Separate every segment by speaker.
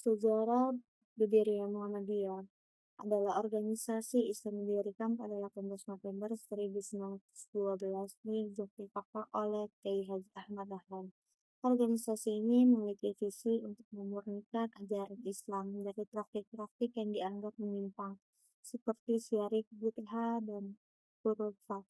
Speaker 1: Sejarah berdirinya Muhammadiyah adalah organisasi Islam yang didirikan pada 18 November 1912 di Yogyakarta oleh Kiai Haji Ahmad Dahlan. Organisasi ini memiliki visi untuk memurnikan ajaran Islam dari praktik-praktik yang dianggap menyimpang, seperti syirik, bid'ah, dan khurafat.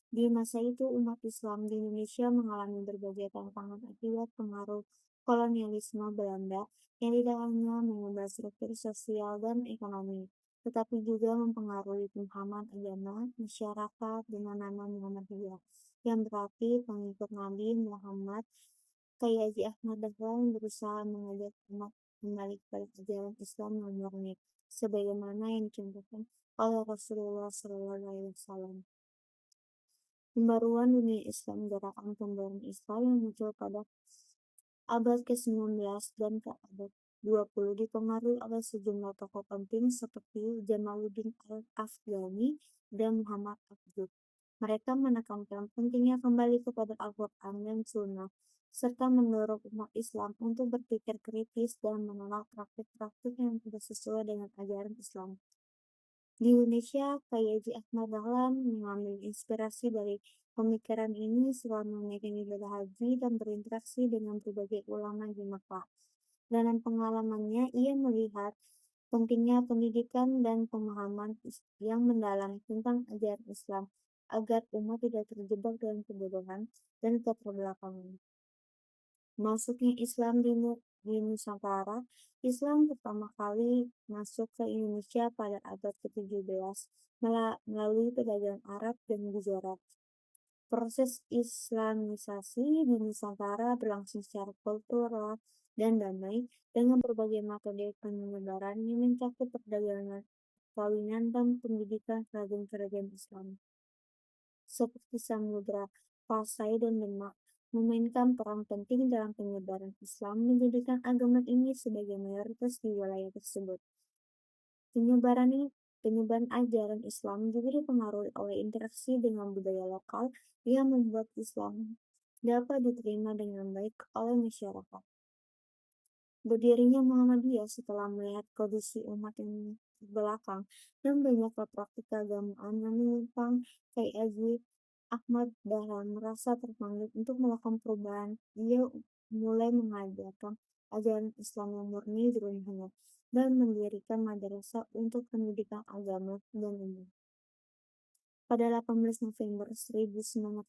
Speaker 1: Di masa itu, umat Islam di Indonesia mengalami berbagai tantangan akibat pengaruh kolonialisme Belanda yang tidak hanya mengubah struktur sosial dan ekonomi, tetapi juga mempengaruhi pemahaman agama masyarakat dengan nama Muhammadiyah, yang berarti pengikut Nabi Muhammad. Kiai Haji Ahmad Dahlan berusaha mengajak umat kembali kepada ajaran Islam yang murni, sebagaimana yang dicontohkan oleh Rasulullah SAW. Pembaruan dunia Islam gerakan pembaruan Islam yang muncul pada abad ke-19 dan ke abad 20 dipengaruhi oleh sejumlah tokoh penting seperti Jamaluddin Al-Afghani dan Muhammad Abduh. Mereka menekankan pentingnya kembali kepada Al-Quran dan Sunnah, serta mendorong umat Islam untuk berpikir kritis dan menolak praktik-praktik yang tidak sesuai dengan ajaran Islam. Di Indonesia, Kiai Haji Ahmad Dahlan mengambil inspirasi dari pemikiran ini setelah menunaikan ibadah haji dan berinteraksi dengan berbagai ulama di Mekah. Dalam pengalamannya, ia melihat pentingnya pendidikan dan pemahaman yang mendalam tentang ajaran Islam agar umat tidak terjebak dalam kebodohan dan keterbelakangan. Masuknya Islam di Nusantara. Islam pertama kali masuk ke Indonesia pada abad ke-17 melalui perdagangan Arab dan Gujarat. Proses Islamisasi di Nusantara berlangsung secara kultural dan damai dengan berbagai metode penyebaran yang mencakup perdagangan, perkawinan, dan pendidikan kerajaan-kerajaan Islam seperti Samudra, Pasai, dan Demak memainkan peran penting dalam penyebaran Islam, menjadikan agama ini sebagai mayoritas di wilayah tersebut. Penyebaran ajaran Islam juga dipengaruhi oleh interaksi dengan budaya lokal yang membuat Islam dapat diterima dengan baik oleh masyarakat. Berdirinya Muhammadiyah setelah melihat kondisi umat yang terbelakang dan banyaknya praktik keagamaan yang menyimpang, Kiai Haji Ahmad Dahlan merasa terpanggil untuk melakukan perubahan. Ia mulai mengajarkan ajaran Islam yang murni di rumahnya dan mendirikan madrasah untuk pendidikan agama dan umum. Pada 18 November 1912,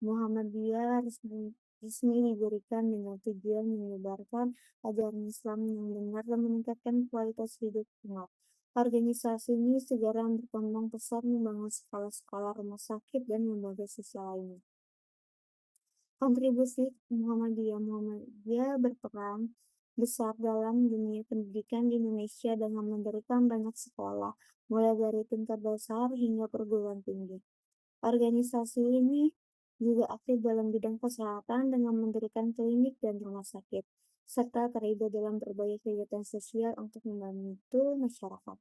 Speaker 1: Muhammadiyah resmi didirikan dengan tujuan menyebarkan ajaran Islam yang benar dan meningkatkan kualitas hidup umat. Organisasi ini segera berkembang pesat, membangun sekolah-sekolah, rumah sakit, dan lembaga sosial lainnya. Kontribusi Muhammadiyah berperan besar dalam dunia pendidikan di Indonesia dengan mendirikan banyak sekolah, mulai dari tingkat dasar hingga perguruan tinggi. Organisasi ini juga aktif dalam bidang kesehatan dengan mendirikan klinik dan rumah sakit, serta terlibat dalam berbagai kegiatan sosial untuk membantu masyarakat.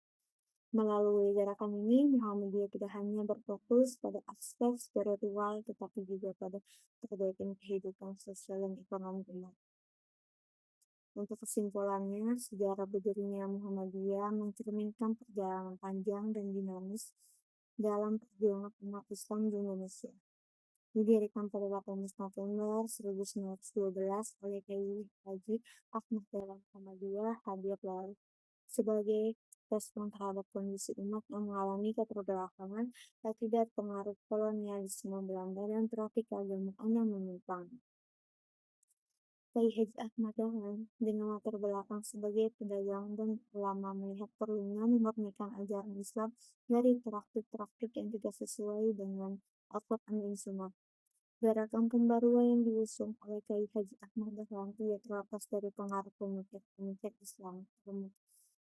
Speaker 1: Melalui gerakan ini, Muhammadiyah tidak hanya berfokus pada aspek spiritual, tetapi juga pada perbaikan kehidupan sosial dan ekonomi umat. Untuk kesimpulannya, sejarah berdirinya Muhammadiyah mencerminkan perjalanan panjang dan dinamis dalam perjuangan umat Islam di Indonesia. Didirikan pada 18 November 1912 oleh Kiai Haji Ahmad Dahlan, Muhammadiyah hadir lalu sebagai respon terhadap kondisi umat yang mengalami keterbelakangan akibat pengaruh kolonialisme Belanda dan praktik keagamaan yang menyimpang. Kiai Haji Ahmad Dahlan dengan latar belakang sebagai pedagang dan ulama melihat perlunya memurnikan ajaran Islam dari praktik-praktik yang tidak sesuai dengan Al-Quran dan Sunnah. Gerakan pembaruan yang diusung oleh Kiai Haji Ahmad Dahlan tidak terlepas dari pengaruh pemikir-pemikir Islam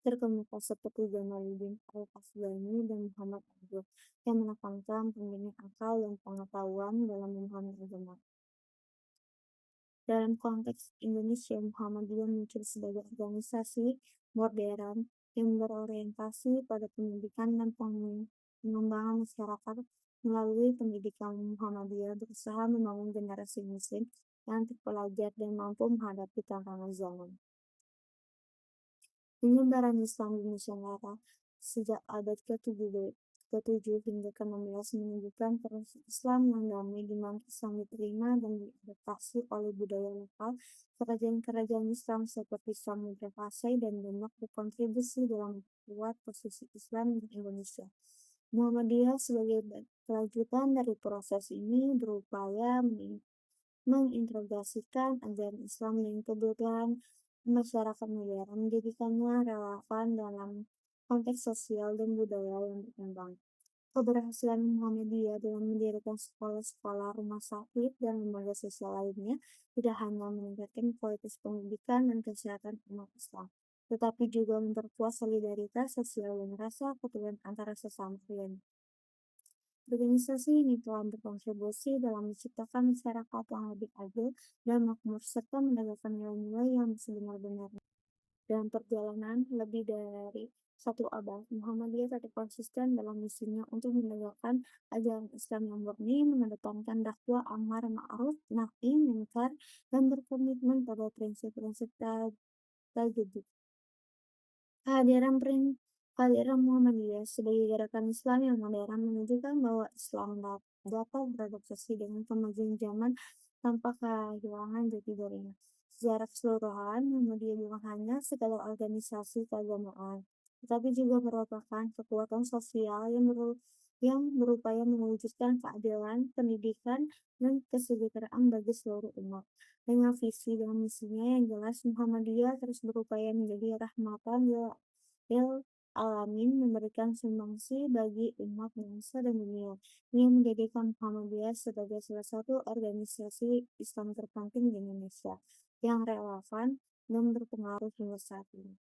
Speaker 1: terkemuka seperti Jamaluddin Al-Afghani dan Muhammad Abduh yang menekankan pentingnya akal dan pengetahuan dalam memahami agama. Dalam konteks Indonesia, Muhammadiyah muncul sebagai organisasi modern yang berorientasi pada pendidikan dan pengembangan masyarakat. Melalui pendidikan, Muhammadiyah berusaha membangun generasi muslim yang terpelajar dan mampu menghadapi tantangan zaman. Penyebaran Islam di Nusantara sejak abad ke-7 hingga ke-16 menunjukkan proses Islam yang damai di mana Islam diterima dan diadaptasi oleh budaya lokal. Kerajaan-kerajaan Islam seperti Samudra Pasai dan Demak berkontribusi dalam memperkuat posisi Islam di Indonesia. Muhammadiyah sebagai kelanjutan dari proses ini berupaya mengintegrasikan ajaran Islam dan kebutuhan masyarakat modern, menjadikannya relevan dalam konteks sosial dan budaya yang berkembang. Keberhasilan Muhammadiyah dalam mendirikan sekolah-sekolah, rumah sakit, dan lembaga sosial lainnya tidak hanya meningkatkan kualitas pendidikan dan kesehatan umat Islam, tetapi juga memperkuat solidaritas sosial dan rasa kepedulian antara sesama agama. Organisasi ini telah berkontribusi dalam menciptakan masyarakat yang lebih adil dan makmur serta menegakkan nilai-nilai yang sebenar-benarnya. Dalam perjalanan lebih dari satu abad, Muhammadiyah tetap konsisten dalam misinya untuk menegakkan ajaran Islam yang murni, mengedepankan dakwah amar ma'ruf nahi munkar, dan berkomitmen pada prinsip-prinsip tajudid. Kehadiran Muhammadiyah sebagai gerakan Islam yang modern menunjukkan bahwa Islam dapat beradaptasi dengan kemajuan zaman tanpa kehilangan jati dirinya. Secara keseluruhan, Muhammadiyah bukan hanya sekadar organisasi keagamaan, tetapi juga merupakan kekuatan sosial yang berupaya mewujudkan keadilan, pendidikan, dan kesejahteraan bagi seluruh umat. Dengan visi dan misinya yang jelas, Muhammadiyah terus berupaya menjadi rahmatan lil alamin, memberikan sumbangsi bagi umat bangsa dan dunia. Ini menjadikan Muhammadiyah sebagai salah satu organisasi Islam terpenting di Indonesia yang relevan dan berpengaruh hingga saat ini.